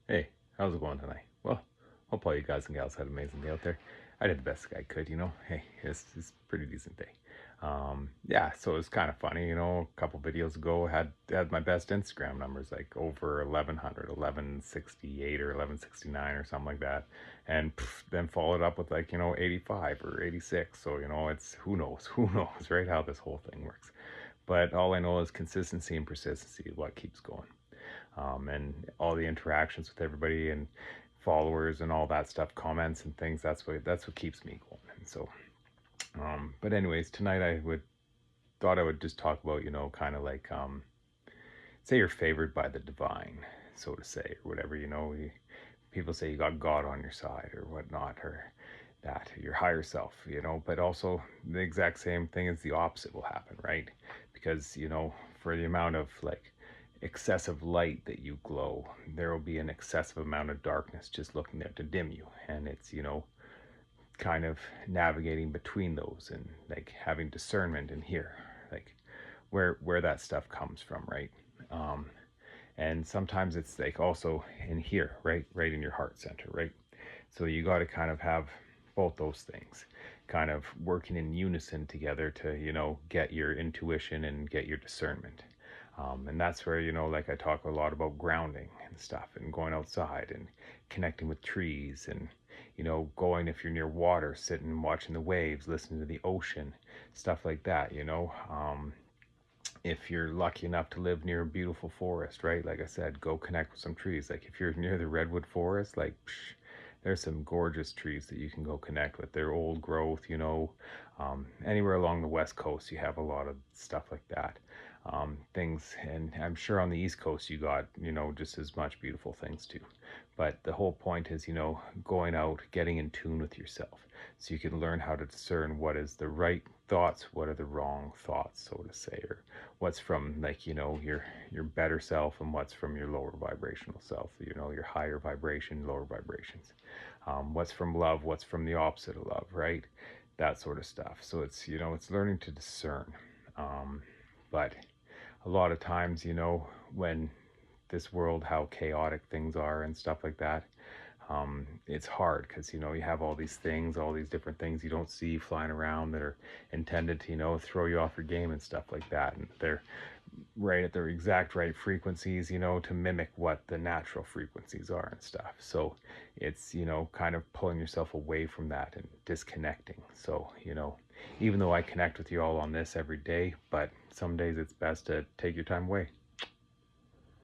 Hey, how's it going tonight? Well, hope all you guys and gals had an amazing day out there. I did the best I could, you know. Hey, it's a pretty decent day. Yeah, so it was kind of funny, you know. A couple videos ago, had my best Instagram numbers, like over 1100, 1168 or 1169 or something like that, and then followed up with like 85 or 86. So it's who knows, right? How this whole thing works. But all I know is consistency and persistency is what keeps going, and all the interactions with everybody and followers and all that stuff, comments and things. That's what keeps me going. And so, but anyways, tonight I would thought I would just talk about kind of like say you're favored by the divine, so to say, or whatever. People say you got God on your side or whatnot, or that your higher self, but also the exact same thing as the opposite will happen, right? Because for the amount of like excessive light that you glow, there will be an excessive amount of darkness just looking there to dim you. And it's kind of navigating between those and like having discernment in here, like where that stuff comes from, right? um and sometimes it's like also in here, right in your heart center, right? So you got to kind of have both those things kind of working in unison together to get your intuition and get your discernment. And that's where like I talk a lot about grounding and stuff and going outside and connecting with trees and going, if you're near water, sitting and watching the waves, listening to the ocean, stuff like that. If you're lucky enough to live near a beautiful forest, right? Like I said, go connect with some trees. Like if you're near the redwood forest, like there's some gorgeous trees that you can go connect with. They're old growth, anywhere along the west coast, you have a lot of stuff like that. Things, and I'm sure on the east coast you got just as much beautiful things too. But the whole point is going out, getting in tune with yourself, so you can learn how to discern what is the right thoughts, what are the wrong thoughts, so to say, or what's from like your better self and what's from your lower vibrational self, your higher vibration, lower vibrations. What's from love, what's from the opposite of love, right? That sort of stuff. So it's learning to discern. But a lot of times, when this world, how chaotic things are and stuff like that, it's hard because you have all these things, all these different things you don't see flying around that are intended to throw you off your game and stuff like that, and they're right at their exact right frequencies, to mimic what the natural frequencies are and stuff. So it's kind of pulling yourself away from that and disconnecting. So even though I connect with you all on this every day, but some days it's best to take your time away.